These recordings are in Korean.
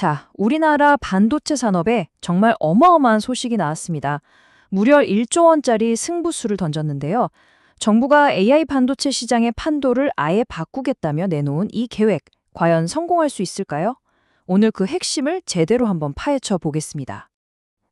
자, 우리나라 반도체 산업에 정말 어마어마한 소식이 나왔습니다. 무려 1조 원짜리 승부수를 던졌는데요. 정부가 AI 반도체 시장의 판도를 아예 바꾸겠다며 내놓은 이 계획, 과연 성공할 수 있을까요? 오늘 그 핵심을 제대로 한번 파헤쳐 보겠습니다.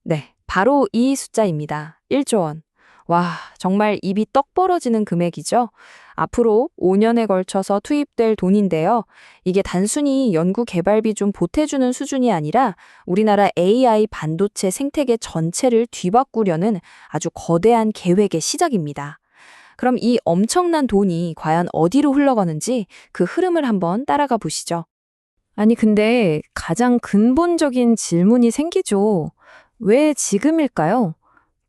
네, 바로 이 숫자입니다. 1조 원. 와, 정말 입이 떡 벌어지는 금액이죠. 앞으로 5년에 걸쳐서 투입될 돈인데요. 이게 단순히 연구 개발비 좀 보태주는 수준이 아니라 우리나라 AI 반도체 생태계 전체를 뒤바꾸려는 아주 거대한 계획의 시작입니다. 그럼 이 엄청난 돈이 과연 어디로 흘러가는지 그 흐름을 한번 따라가 보시죠. 아니, 근데 가장 근본적인 질문이 생기죠. 왜 지금일까요?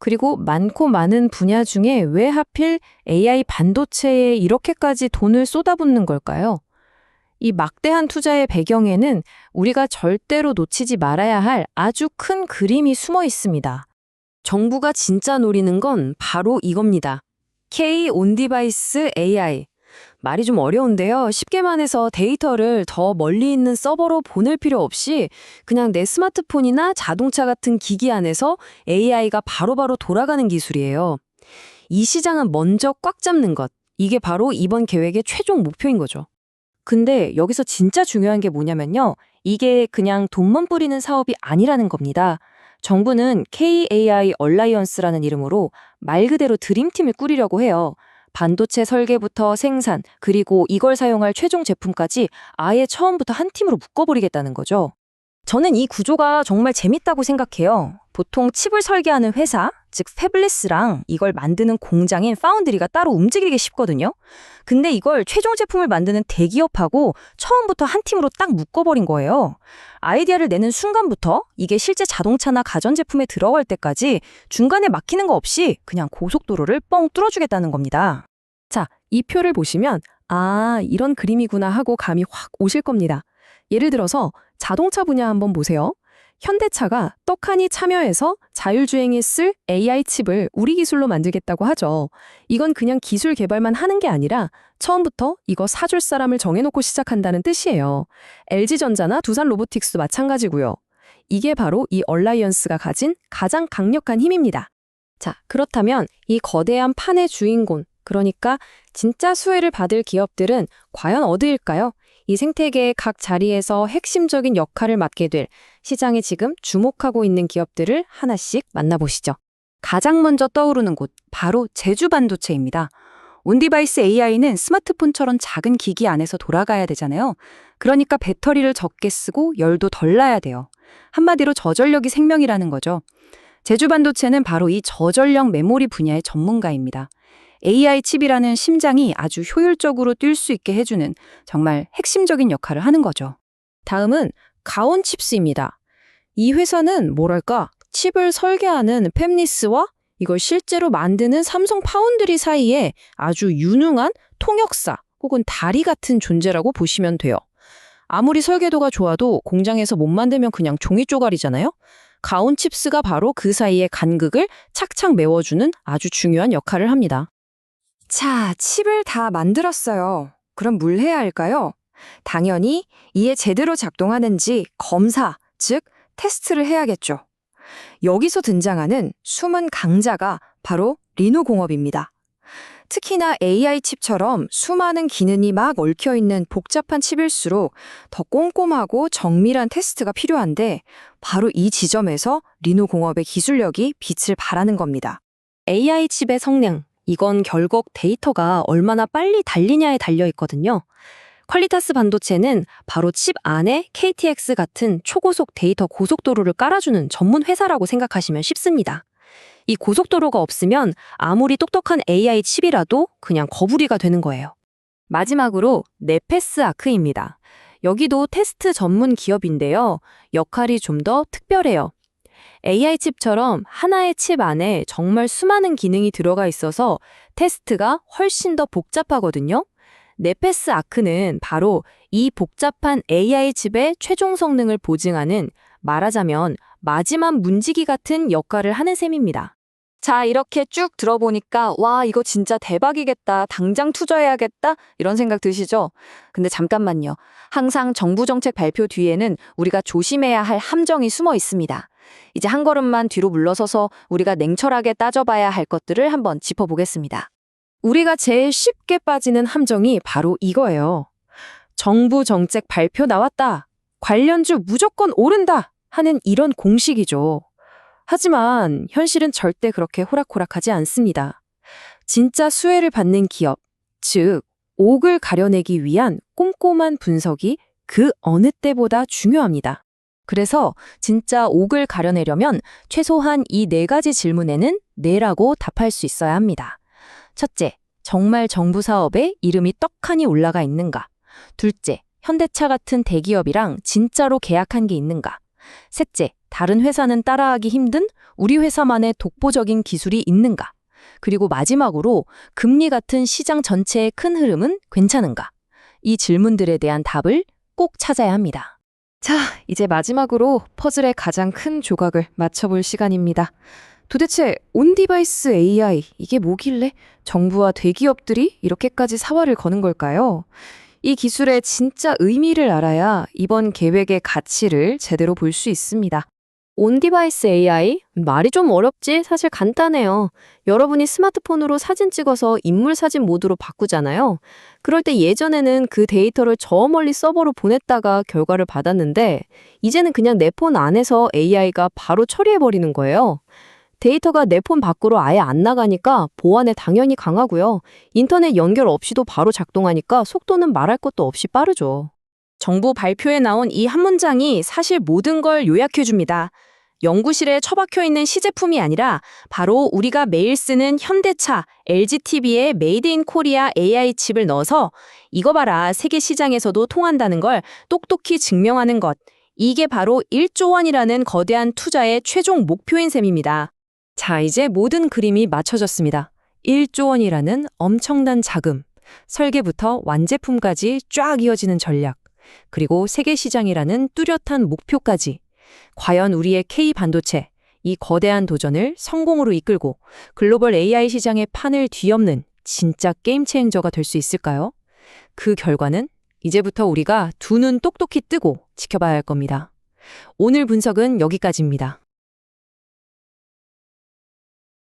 그리고 많고 많은 분야 중에 왜 하필 AI 반도체에 이렇게까지 돈을 쏟아붓는 걸까요? 이 막대한 투자의 배경에는 우리가 절대로 놓치지 말아야 할 아주 큰 그림이 숨어 있습니다. 정부가 진짜 노리는 건 바로 이겁니다. K-온디바이스 AI. 말이 좀 어려운데요. 쉽게만 해서 데이터를 더 멀리 있는 서버로 보낼 필요 없이 그냥 내 스마트폰이나 자동차 같은 기기 안에서 AI가 바로바로 돌아가는 기술이에요. 이 시장은 먼저 꽉 잡는 것. 이게 바로 이번 계획의 최종 목표인 거죠. 근데 여기서 진짜 중요한 게 뭐냐면요. 이게 그냥 돈만 뿌리는 사업이 아니라는 겁니다. 정부는 K-AI 얼라이언스라는 이름으로 말 그대로 드림팀을 꾸리려고 해요. 반도체 설계부터 생산, 그리고 이걸 사용할 최종 제품까지 아예 처음부터 한 팀으로 묶어버리겠다는 거죠. 저는 이 구조가 정말 재밌다고 생각해요. 보통 칩을 설계하는 회사, 즉 패블리스랑 이걸 만드는 공장인 파운드리가 따로 움직이기 쉽거든요. 근데 이걸 최종 제품을 만드는 대기업하고 처음부터 한 팀으로 딱 묶어버린 거예요. 아이디어를 내는 순간부터 이게 실제 자동차나 가전제품에 들어갈 때까지 중간에 막히는 거 없이 그냥 고속도로를 뻥 뚫어주겠다는 겁니다. 자, 이 표를 보시면 아, 이런 그림이구나 하고 감이 확 오실 겁니다. 예를 들어서 자동차 분야 한번 보세요. 현대차가 떡하니 참여해서 자율주행에 쓸 AI 칩을 우리 기술로 만들겠다고 하죠. 이건 그냥 기술 개발만 하는 게 아니라 처음부터 이거 사줄 사람을 정해놓고 시작한다는 뜻이에요. LG전자나 두산 로보틱스도 마찬가지고요. 이게 바로 이 얼라이언스가 가진 가장 강력한 힘입니다. 자, 그렇다면 이 거대한 판의 주인공, 그러니까 진짜 수혜를 받을 기업들은 과연 어디일까요? 이 생태계의 각 자리에서 핵심적인 역할을 맡게 될 시장에 지금 주목하고 있는 기업들을 하나씩 만나보시죠. 가장 먼저 떠오르는 곳, 바로 제주 반도체입니다. 온디바이스 AI는 스마트폰처럼 작은 기기 안에서 돌아가야 되잖아요. 그러니까 배터리를 적게 쓰고 열도 덜 나야 돼요. 한마디로 저전력이 생명이라는 거죠. 제주 반도체는 바로 이 저전력 메모리 분야의 전문가입니다. AI 칩이라는 심장이 아주 효율적으로 뛸 수 있게 해주는 정말 핵심적인 역할을 하는 거죠. 다음은 가온칩스입니다. 이 회사는 뭐랄까 칩을 설계하는 팹리스와 이걸 실제로 만드는 삼성 파운드리 사이에 아주 유능한 통역사 혹은 다리 같은 존재라고 보시면 돼요. 아무리 설계도가 좋아도 공장에서 못 만들면 그냥 종이 쪼가리잖아요. 가온칩스가 바로 그 사이의 간극을 착착 메워주는 아주 중요한 역할을 합니다. 자, 칩을 다 만들었어요. 그럼 뭘 해야 할까요? 당연히 이에 제대로 작동하는지 검사, 즉 테스트를 해야겠죠. 여기서 등장하는 숨은 강자가 바로 리노공업입니다. 특히나 AI 칩처럼 수많은 기능이 막 얽혀있는 복잡한 칩일수록 더 꼼꼼하고 정밀한 테스트가 필요한데 바로 이 지점에서 리노공업의 기술력이 빛을 발하는 겁니다. AI 칩의 성능, 이건 결국 데이터가 얼마나 빨리 달리냐에 달려 있거든요. 퀄리타스 반도체는 바로 칩 안에 KTX 같은 초고속 데이터 고속도로를 깔아주는 전문 회사라고 생각하시면 쉽습니다. 이 고속도로가 없으면 아무리 똑똑한 AI 칩이라도 그냥 거부리가 되는 거예요. 마지막으로 네페스 아크입니다. 여기도 테스트 전문 기업인데요. 역할이 좀 더 특별해요. AI 칩처럼 하나의 칩 안에 정말 수많은 기능이 들어가 있어서 테스트가 훨씬 더 복잡하거든요. 네페스 아크는 바로 이 복잡한 AI 칩의 최종 성능을 보증하는 말하자면 마지막 문지기 같은 역할을 하는 셈입니다. 자, 이렇게 쭉 들어보니까 와, 이거 진짜 대박이겠다. 당장 투자해야겠다. 이런 생각 드시죠? 근데 잠깐만요. 항상 정부 정책 발표 뒤에는 우리가 조심해야 할 함정이 숨어 있습니다. 이제 한 걸음만 뒤로 물러서서 우리가 냉철하게 따져봐야 할 것들을 한번 짚어보겠습니다. 우리가 제일 쉽게 빠지는 함정이 바로 이거예요. 정부 정책 발표 나왔다. 관련주 무조건 오른다. 하는 이런 공식이죠. 하지만 현실은 절대 그렇게 호락호락하지 않습니다. 진짜 수혜를 받는 기업, 즉 옥을 가려내기 위한 꼼꼼한 분석이 그 어느 때보다 중요합니다. 그래서 진짜 옥을 가려내려면 최소한 이 4가지 질문에는 네라고 답할 수 있어야 합니다. 첫째, 정말 정부 사업에 이름이 떡하니 올라가 있는가? 둘째, 현대차 같은 대기업이랑 진짜로 계약한 게 있는가? 셋째, 다른 회사는 따라하기 힘든 우리 회사만의 독보적인 기술이 있는가? 그리고 마지막으로 금리 같은 시장 전체의 큰 흐름은 괜찮은가? 이 질문들에 대한 답을 꼭 찾아야 합니다. 자, 이제 마지막으로 퍼즐의 가장 큰 조각을 맞춰볼 시간입니다. 도대체 온디바이스 AI, 이게 뭐길래 정부와 대기업들이 이렇게까지 사활을 거는 걸까요? 이 기술의 진짜 의미를 알아야 이번 계획의 가치를 제대로 볼 수 있습니다. 온디바이스 AI? 말이 좀 어렵지? 사실 간단해요. 여러분이 스마트폰으로 사진 찍어서 인물 사진 모드로 바꾸잖아요. 그럴 때 예전에는 그 데이터를 저 멀리 서버로 보냈다가 결과를 받았는데 이제는 그냥 내 폰 안에서 AI가 바로 처리해버리는 거예요. 데이터가 내 폰 밖으로 아예 안 나가니까 보안에 당연히 강하고요. 인터넷 연결 없이도 바로 작동하니까 속도는 말할 것도 없이 빠르죠. 정부 발표에 나온 이 한 문장이 사실 모든 걸 요약해줍니다. 연구실에 처박혀 있는 시제품이 아니라 바로 우리가 매일 쓰는 현대차, LGTV에 메이드 인 코리아 AI 칩을 넣어서 이거 봐라, 세계 시장에서도 통한다는 걸 똑똑히 증명하는 것. 이게 바로 1조 원이라는 거대한 투자의 최종 목표인 셈입니다. 자, 이제 모든 그림이 맞춰졌습니다. 1조 원이라는 엄청난 자금, 설계부터 완제품까지 쫙 이어지는 전략, 그리고 세계 시장이라는 뚜렷한 목표까지. 과연 우리의 K반도체, 이 거대한 도전을 성공으로 이끌고 글로벌 AI 시장의 판을 뒤엎는 진짜 게임 체인저가 될 수 있을까요? 그 결과는 이제부터 우리가 두 눈 똑똑히 뜨고 지켜봐야 할 겁니다. 오늘 분석은 여기까지입니다.